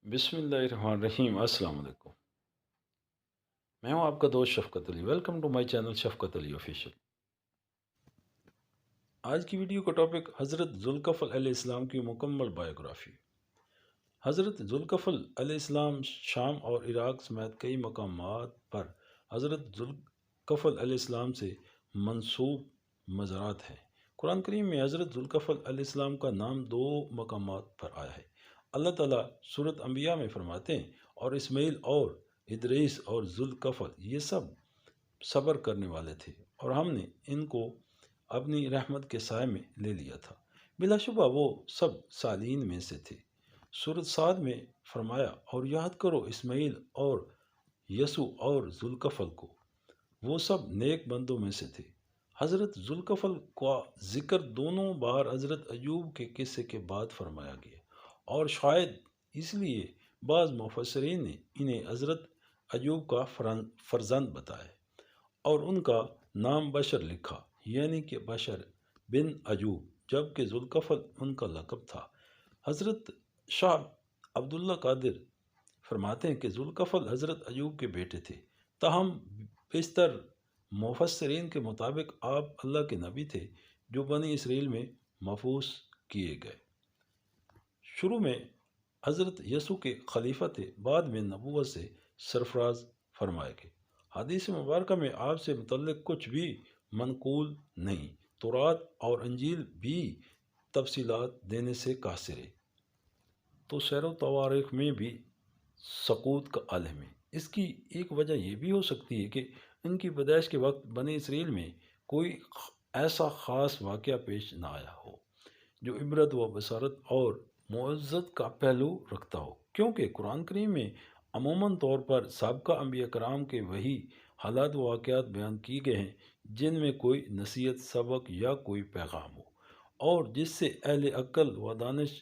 بسم اللہ الرحمن الرحیم۔ السلام علیکم۔ میں ہوں آپ کا دوست شفقت علی۔ ویلکم ٹو مائی چینل شفقت علی آفیشیل۔ آج کی ویڈیو کا ٹاپک حضرت ذوالکفل علیہ السلام کی مکمل بائیوگرافی۔ حضرت ذوالکفل علیہ السلام شام اور عراق سمیت کئی مقامات پر حضرت ذوالکفل علیہ السلام سے منسوب مزارات ہیں۔ قرآن کریم میں حضرت ذوالکفل علیہ السلام کا نام دو مقامات پر آیا ہے۔ اللہ تعالیٰ سورۃ انبیاء میں فرماتے ہیں، اور اسماعیل اور ادریس اور ذوالکفل یہ سب صبر کرنے والے تھے، اور ہم نے ان کو اپنی رحمت کے سائے میں لے لیا تھا۔ بلا شبہ وہ سب صالحین میں سے تھے۔ سورۃ صاد میں فرمایا، اور یاد کرو اسماعیل اور یسوع اور ذوالکفل کو، وہ سب نیک بندوں میں سے تھے۔ حضرت ذوالکفل کا ذکر دونوں بار حضرت ایوب کے قصے کے بعد فرمایا گیا، اور شاید اس لیے بعض مفسرین نے انہیں حضرت ایوب کا فرزند بتایا اور ان کا نام بشر لکھا، یعنی کہ بشر بن ایوب، جبکہ ذوالکفل ان کا لقب تھا۔ حضرت شاہ عبداللہ قادر فرماتے ہیں کہ ذوالکفل حضرت ایوب کے بیٹے تھے، تاہم بیشتر مفسرین کے مطابق آپ اللہ کے نبی تھے جو بنی اسرائیل میں مبعوث کیے گئے۔ شروع میں حضرت یسوع کے خلیفہ تھے، بعد میں نبوت سے سرفراز فرمائے گئے۔ حدیث مبارکہ میں آپ سے متعلق کچھ بھی منقول نہیں، تورات اور انجیل بھی تفصیلات دینے سے قاصر ہے، تو سیر و تواریخ میں بھی سقوط کا عالم ہے۔ اس کی ایک وجہ یہ بھی ہو سکتی ہے کہ ان کی پیدائش کے وقت بنی اسرائیل میں کوئی ایسا خاص واقعہ پیش نہ آیا ہو جو عبرت و بصارت اور معزت کا پہلو رکھتا ہو، کیونکہ قرآن کریم میں عموماً طور پر سابقہ انبیاء کرام کے وہی حالات و واقعات بیان کیے گئے ہیں جن میں کوئی نصیحت، سبق یا کوئی پیغام ہو، اور جس سے اہل عقل و دانش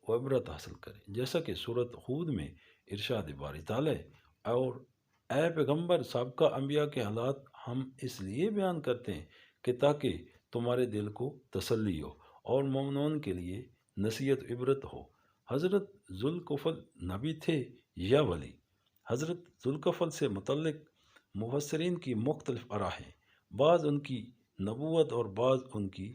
و عبرت حاصل کرے، جیسا کہ سورۃ ہود میں ارشاد باری تعالیٰ ہے، اور اے پیغمبر سابقہ انبیاء کے حالات ہم اس لیے بیان کرتے ہیں کہ تاکہ تمہارے دل کو تسلی ہو اور مومنون کے لیے نصیحت عبرت ہو۔ حضرت ذوالکفل نبی تھے یا ولی؟ حضرت ذوالکفل سے متعلق مفسرین کی مختلف آراء ہیں۔ بعض ان کی نبوت اور بعض ان کی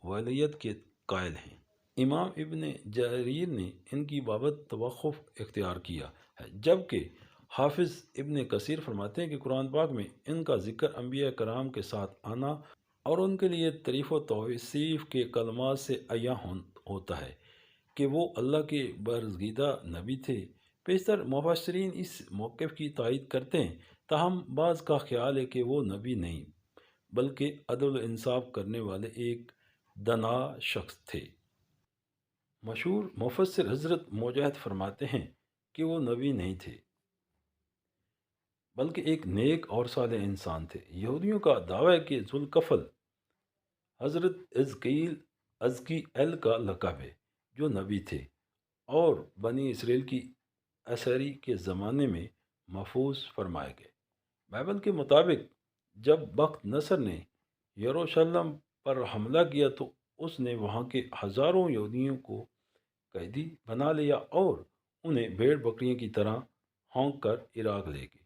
ولیت کے قائل ہیں۔ امام ابن جریر نے ان کی بابت توقف اختیار کیا ہے، جبکہ حافظ ابن کثیر فرماتے ہیں کہ قرآن پاک میں ان کا ذکر انبیاء کرام کے ساتھ آنا اور ان کے لیے تعریف و توصیف کے کلمات سے عیاں ہوتا ہے کہ وہ اللہ کے برگزیدہ نبی تھے۔ بیشتر مفسرین اس موقف کی تائید کرتے ہیں، تاہم بعض کا خیال ہے کہ وہ نبی نہیں بلکہ عدل و انصاف کرنے والے ایک دانا شخص تھے۔ مشہور مفسر حضرت مجاہد فرماتے ہیں کہ وہ نبی نہیں تھے بلکہ ایک نیک اور صالح انسان تھے۔ یہودیوں کا دعویٰ ہے کہ ذوالکفل حضرت ازکی کا لقب ہے جو نبی تھے اور بنی اسرائیل کی اسیری کے زمانے میں محفوظ فرمائے گئے۔ بائبل کے مطابق جب بخت نصر نے یروشلم پر حملہ کیا تو اس نے وہاں کے ہزاروں یہودیوں کو قیدی بنا لیا اور انہیں بھیڑ بکریوں کی طرح ہونک کر عراق لے گئے،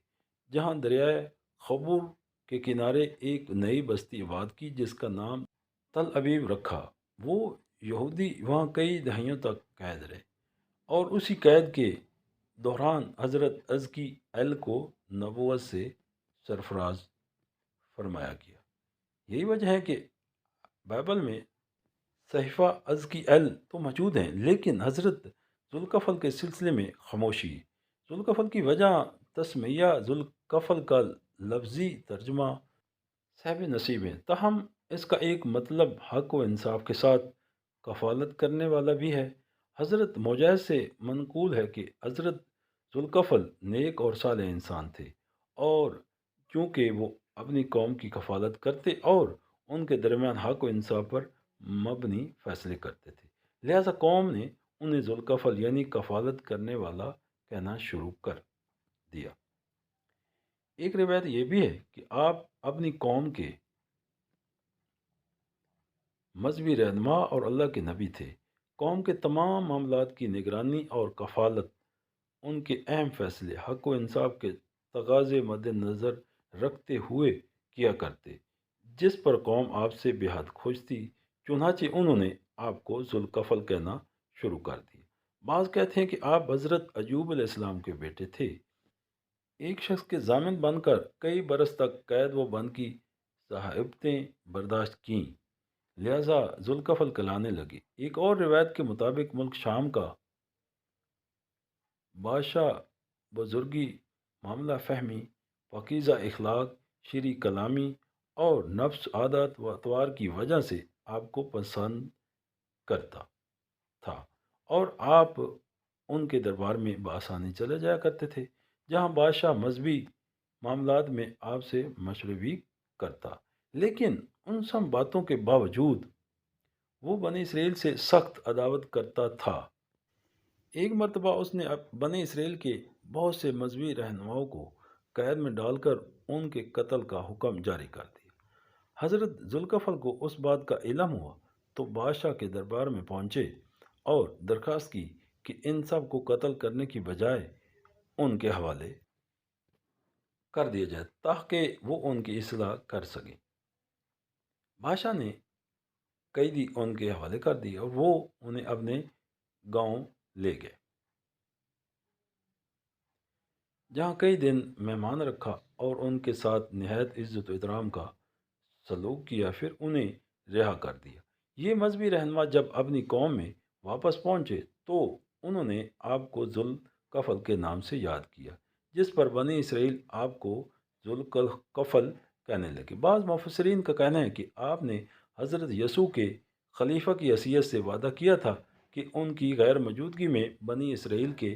جہاں دریائے خبور کے کنارے ایک نئی بستی آباد کی جس کا نام تل ابیب رکھا۔ وہ یہودی وہاں کئی دہائیوں تک قید رہے، اور اسی قید کے دوران حضرت ازکی کو نبوت سے سرفراز فرمایا گیا۔ یہی وجہ ہے کہ بائبل میں صحیفہ ازکی تو موجود ہیں، لیکن حضرت ذوالکفل کے سلسلے میں خاموشی ہے۔ ذوالکفل کی وجہ تسمیہ ذوالکفل کا لفظی ترجمہ صاحب نصیب ہے، تاہم اس کا ایک مطلب حق و انصاف کے ساتھ کفالت کرنے والا بھی ہے۔ حضرت مجاہد سے منقول ہے کہ حضرت ذوالکفل نیک اور صالح انسان تھے، اور چونکہ وہ اپنی قوم کی کفالت کرتے اور ان کے درمیان حق و انصاف پر مبنی فیصلے کرتے تھے، لہذا قوم نے انہیں ذوالکفل یعنی کفالت کرنے والا کہنا شروع کر دیا۔ ایک روایت یہ بھی ہے کہ آپ اپنی قوم کے مذہبی رہنما اور اللہ کے نبی تھے۔ قوم کے تمام معاملات کی نگرانی اور کفالت ان کے اہم فیصلے حق و انصاف کے تقاضے مد نظر رکھتے ہوئے کیا کرتے، جس پر قوم آپ سے بے حد خوش تھی۔ چنانچہ انہوں نے آپ کو ذوالکفل کہنا شروع کر دیا۔ بعض کہتے ہیں کہ آپ حضرت ایوب علیہ السلام کے بیٹے تھے۔ ایک شخص کے ضامن بن کر کئی برس تک قید و بند کی صحافتیں برداشت کیں، لہذا ذوالکفل کہلانے لگے۔ ایک اور روایت کے مطابق ملک شام کا بادشاہ بزرگی، معاملہ فہمی، پاکیزہ اخلاق، شرعی کلامی اور نفس عادات و اطوار کی وجہ سے آپ کو پسند کرتا تھا، اور آپ ان کے دربار میں بآسانی چلے جایا کرتے تھے، جہاں بادشاہ مذہبی معاملات میں آپ سے مشورے بھی کرتا۔ لیکن ان سب باتوں کے باوجود وہ بنی اسرائیل سے سخت عداوت کرتا تھا۔ ایک مرتبہ اس نے بنی اسرائیل کے بہت سے مذہبی رہنماؤں کو قید میں ڈال کر ان کے قتل کا حکم جاری کر دیا۔ حضرت ذوالکفل کو اس بات کا علم ہوا تو بادشاہ کے دربار میں پہنچے اور درخواست کی کہ ان سب کو قتل کرنے کی بجائے ان کے حوالے کر دیا جائے تاکہ وہ ان کی اصلاح کر سکیں۔ بادشاہ نے قیدی ان کے حوالے کر دیے اور وہ انہیں اپنے گاؤں لے گئے، جہاں کئی دن مہمان رکھا اور ان کے ساتھ نہایت عزت و احترام کا سلوک کیا، پھر انہیں رہا کر دیا۔ یہ مذہبی رہنما جب اپنی قوم میں واپس پہنچے تو انہوں نے آپ کو ذوالکفل کے نام سے یاد کیا، جس پر بنی اسرائیل آپ کو ذوالکفل کہنے لگے۔ بعض مفسرین کا کہنا ہے کہ آپ نے حضرت یسوع کے خلیفہ کی حیثیت سے وعدہ کیا تھا کہ ان کی غیر موجودگی میں بنی اسرائیل کے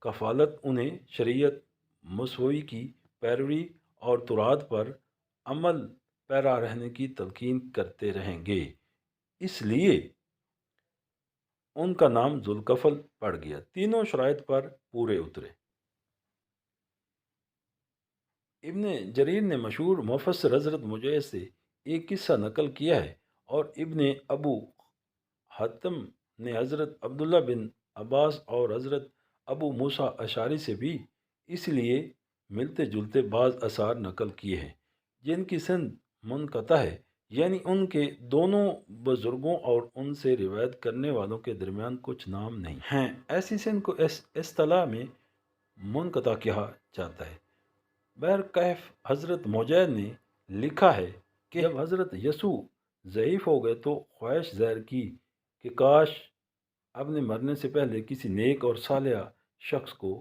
کفالت انہیں شریعت موسوی کی پیروی اور تورات پر عمل پیرا رہنے کی تلقین کرتے رہیں گے، اس لیے ان کا نام ذوالکفل پڑ گیا۔ تینوں شرائط پر پورے اترے۔ ابن جریر نے مشہور مفسر حضرت مجاہد سے ایک قصہ نقل کیا ہے، اور ابن ابو حاتم نے حضرت عبداللہ بن عباس اور حضرت ابو موسیٰ اشعری سے بھی اس لیے ملتے جلتے بعض آثار نقل کیے ہیں جن کی سند منقطع ہے، یعنی ان کے دونوں بزرگوں اور ان سے روایت کرنے والوں کے درمیان کچھ نام نہیں ہیں۔ ایسی سند کو اصطلاح میں منقطع کہا جاتا ہے۔ بہرکیف حضرت مجاہد نے لکھا ہے کہ جب حضرت یسوع ضعیف ہو گئے تو خواہش ظاہر کی کہ کاش اپنے مرنے سے پہلے کسی نیک اور صالح شخص کو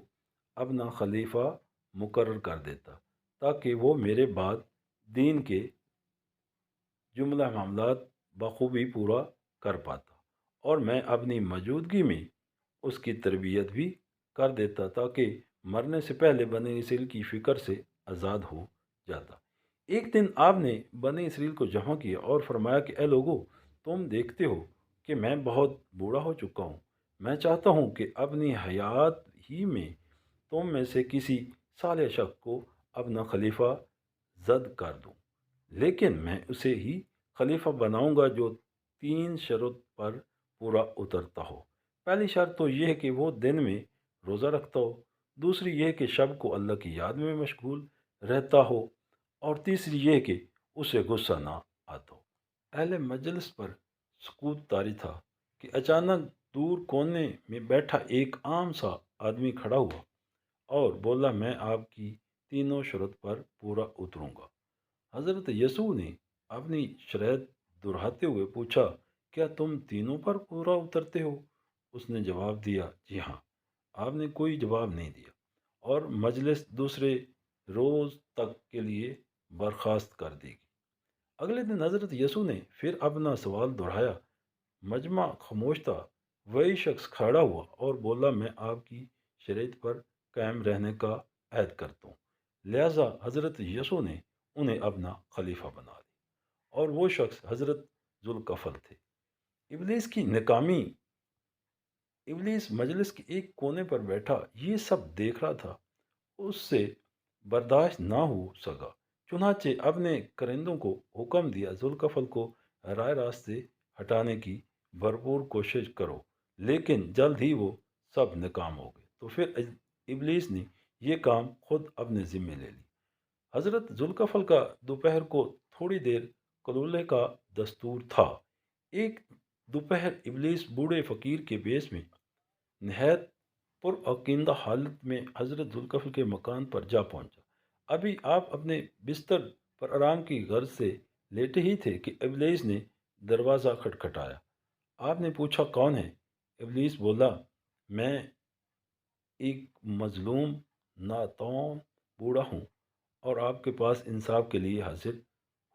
اپنا خلیفہ مقرر کر دیتا تاکہ وہ میرے بعد دین کے جملہ معاملات بخوبی پورا کر پاتا، اور میں اپنی موجودگی میں اس کی تربیت بھی کر دیتا تاکہ مرنے سے پہلے بنی اسرائیل کی فکر سے آزاد ہو جاتا۔ ایک دن آپ نے بنی اسرائیل کو جمع کیا اور فرمایا کہ اے لوگو، تم دیکھتے ہو کہ میں بہت بوڑھا ہو چکا ہوں۔ میں چاہتا ہوں کہ اپنی حیات ہی میں تم میں سے کسی صالح شخص کو اپنا خلیفہ زد کر دوں، لیکن میں اسے ہی خلیفہ بناؤں گا جو 3 شرط پر پورا اترتا ہو۔ پہلی شرط تو یہ ہے کہ وہ دن میں روزہ رکھتا ہو، دوسری یہ کہ شب کو اللہ کی یاد میں مشغول رہتا ہو، اور تیسری یہ کہ اسے غصہ نہ آتا ہو۔ اہل مجلس پر سکوت طاری تھا کہ اچانک دور کونے میں بیٹھا ایک عام سا آدمی کھڑا ہوا اور بولا، میں آپ کی تینوں شرط پر پورا اتروں گا۔ حضرت یسوع نے اپنی شرائط دہراتے ہوئے پوچھا، کیا تم تینوں پر پورا اترتے ہو؟ اس نے جواب دیا، جی ہاں۔ آپ نے کوئی جواب نہیں دیا اور مجلس دوسرے روز تک کے لیے برخاست کر دی گئی۔ اگلے دن حضرت یسوع نے پھر اپنا سوال دہرایا۔ مجمع خاموش تھا۔ وہی شخص کھڑا ہوا اور بولا، میں آپ کی شریعت پر قائم رہنے کا عہد کرتا ہوں۔ لہذا حضرت یسوع نے انہیں اپنا خلیفہ بنا لیا، اور وہ شخص حضرت ذوالکفل تھے۔ ابلیس کی ناکامی۔ ابلیس مجلس کے ایک کونے پر بیٹھا یہ سب دیکھ رہا تھا۔ اس سے برداشت نہ ہو سکا، چنانچہ اپنے کرندوں کو حکم دیا، ذوالکفل کو راہ راست سے ہٹانے کی بھرپور کوشش کرو، لیکن جلد ہی وہ سب ناکام ہو گئے۔ تو پھر ابلیس نے یہ کام خود اپنے ذمے لے لی۔ حضرت ذوالکفل کا دوپہر کو تھوڑی دیر قلولے کا دستور تھا۔ ایک دوپہر ابلیس بوڑھے فقیر کے بیس میں نہایت پرعقیدہ حالت میں حضرت ذوالکفل کے مکان پر جا پہنچا۔ ابھی آپ اپنے بستر پر آرام کی غرض سے لیٹے ہی تھے کہ ابلیس نے دروازہ کھٹکھٹایا۔ آپ نے پوچھا کون ہے؟ ابلیس بولا، میں ایک مظلوم ناتوان بوڑھا ہوں اور آپ کے پاس انصاف کے لیے حاضر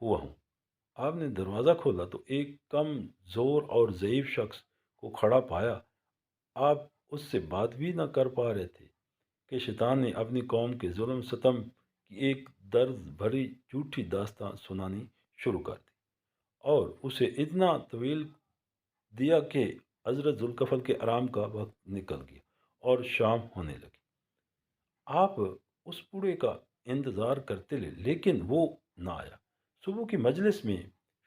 ہوا ہوں۔ آپ نے دروازہ کھولا تو ایک کم زور اور ضعیف شخص کو کھڑا پایا۔ آپ اس سے بات بھی نہ کر پا رہے تھے کہ شیطان نے اپنی قوم کے ظلم ستم کی ایک درد بھری جھوٹی داستان سنانی شروع کر دی، اور اسے اتنا طویل دیا کہ حضرت ذوالکفل کے آرام کا وقت نکل گیا اور شام ہونے لگی۔ آپ اس بوڑھے کا انتظار کرتے رہے لیکن وہ نہ آیا۔ صبح کی مجلس میں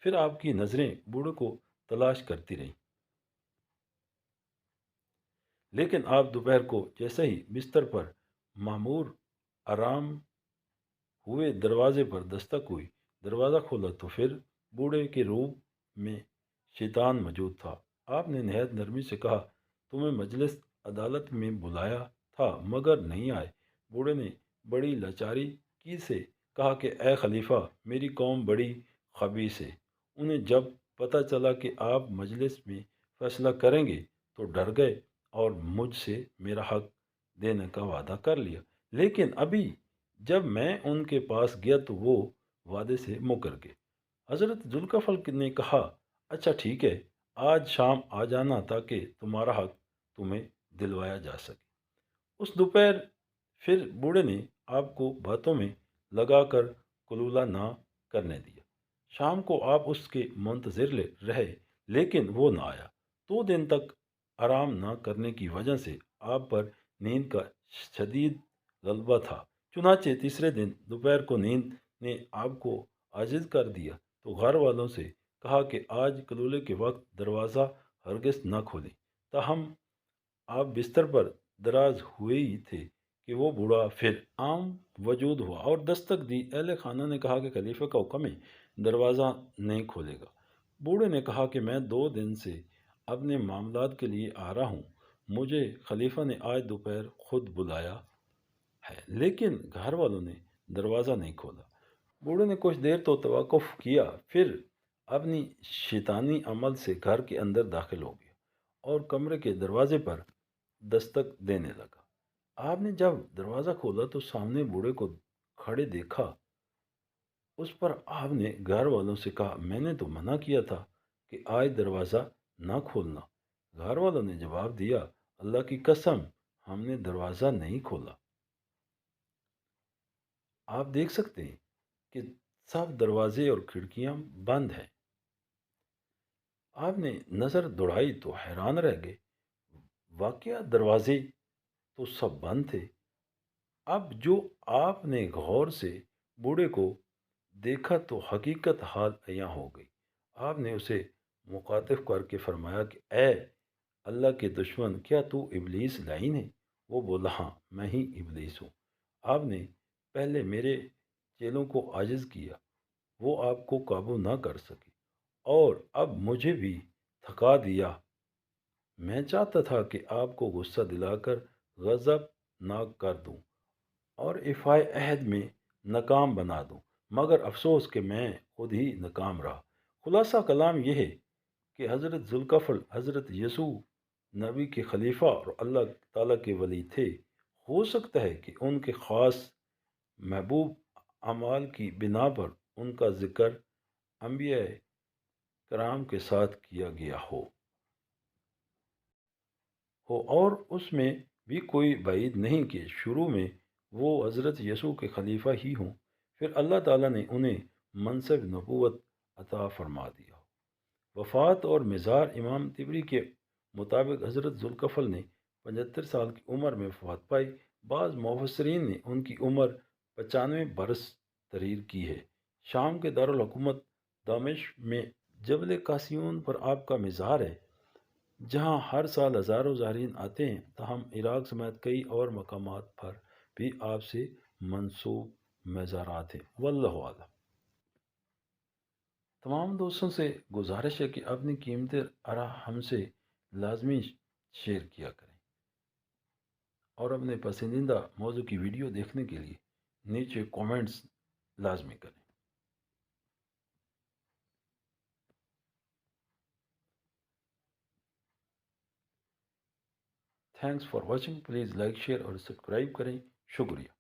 پھر آپ کی نظریں بوڑھے کو تلاش کرتی رہیں، لیکن آپ دوپہر کو جیسے ہی بستر پر معمور آرام ہوئے دروازے پر دستک ہوئی۔ دروازہ کھولا تو پھر بوڑھے کے روپ میں شیطان موجود تھا۔ آپ نے نہایت نرمی سے کہا، تمہیں مجلس عدالت میں بلایا تھا مگر نہیں آئے۔ بوڑھے نے بڑی لاچاری کی سے کہا کہ اے خلیفہ، میری قوم بڑی خبیث ہے۔ انہیں جب پتہ چلا کہ آپ مجلس میں فیصلہ کریں گے تو ڈر گئے اور مجھ سے میرا حق دینے کا وعدہ کر لیا، لیکن ابھی جب میں ان کے پاس گیا تو وہ وعدے سے مکر گئے۔ حضرت ذوالکفل نے کہا، اچھا ٹھیک ہے، آج شام آ جانا تاکہ تمہارا حق تمہیں دلوایا جا سکے۔ اس دوپہر پھر بوڑھے نے آپ کو باتوں میں لگا کر قلولہ نہ کرنے دیا۔ شام کو آپ اس کے منتظر رہے لیکن وہ نہ آیا۔ 2 دن تک آرام نہ کرنے کی وجہ سے آپ پر نیند کا شدید غلبہ تھا۔ چنانچہ تیسرے دن دوپہر کو نیند نے آپ کو عاجز کر دیا تو گھر والوں سے کہا کہ آج قلولے کے وقت دروازہ ہرگز نہ کھولیں۔ تاہم آپ بستر پر دراز ہوئے ہی تھے کہ وہ بوڑھا پھر عام وجود ہوا اور دستک دی۔ اہل خانہ نے کہا کہ خلیفہ کا حکم ہے، دروازہ نہیں کھولے گا۔ بوڑھے نے کہا کہ میں 2 دن سے اپنے معاملات کے لیے آ رہا ہوں، مجھے خلیفہ نے آج دوپہر خود بلایا ہے، لیکن گھر والوں نے دروازہ نہیں کھولا۔ بوڑھے نے کچھ دیر تو توقف کیا، پھر اپنی شیطانی عمل سے گھر کے اندر داخل ہو گیا اور کمرے کے دروازے پر دستک دینے لگا۔ آپ نے جب دروازہ کھولا تو سامنے بوڑھے کو کھڑے دیکھا۔ اس پر آپ نے گھر والوں سے کہا، میں نے تو منع کیا تھا کہ آج دروازہ نہ کھولنا۔ گھر والوں نے جواب دیا، اللہ کی قسم، ہم نے دروازہ نہیں کھولا۔ آپ دیکھ سکتے ہیں کہ سب دروازے اور کھڑکیاں بند ہیں۔ آپ نے نظر دوڑائی تو حیران رہ گئے، واقعہ دروازے تو سب بند تھے۔ اب جو آپ نے غور سے بوڑھے کو دیکھا تو حقیقت حال عیاں ہو گئی۔ آپ نے اسے مخاطب کر کے فرمایا کہ اے اللہ کے دشمن، کیا تو ابلیس لعین ہے؟ وہ بولا، ہاں، میں ہی ابلیس ہوں۔ آپ نے پہلے میرے چیلوں کو عاجز کیا، وہ آپ کو قابو نہ کر سکے، اور اب مجھے بھی تھکا دیا۔ میں چاہتا تھا کہ آپ کو غصہ دلا کر غضب ناک کر دوں اور ایفائے عہد میں ناکام بنا دوں، مگر افسوس کہ میں خود ہی ناکام رہا۔ خلاصہ کلام یہ ہے کہ حضرت ذوالکفل حضرت یسوع نبی کے خلیفہ اور اللہ تعالیٰ کے ولی تھے۔ ہو سکتا ہے کہ ان کے خاص محبوب اعمال کی بنا پر ان کا ذکر انبیاء کرام کے ساتھ کیا گیا ہو اور اس میں بھی کوئی بعید نہیں کہ شروع میں وہ حضرت یسوع کے خلیفہ ہی ہوں، پھر اللہ تعالیٰ نے انہیں منصب نبوت عطا فرما دیا ہو۔ وفات اور مزار امام طبری کے مطابق حضرت ذوالکفل نے 75 سال کی عمر میں وفات پائی۔ بعض مفسرین نے ان کی عمر 95 برس تحریر کی ہے۔ شام کے دارالحکومت دمشق میں جبل قاسیون پر آپ کا مزار ہے۔ جہاں ہر سال ہزاروں زائرین آتے ہیں، تاہم عراق سمیت کئی اور مقامات پر بھی آپ سے منسوب مزارات ہیں۔ واللہ اعلم۔ تمام دوستوں سے گزارش ہے کہ اپنی قیمتی آراء ہم سے لازمی شیئر کیا کریں، اور اپنے پسندیدہ موضوع کی ویڈیو دیکھنے کے لیے نیچے کومنٹس لازمی کریں۔ Thanks for watching, please like share اور سبسکرائب کریں۔ شکریہ۔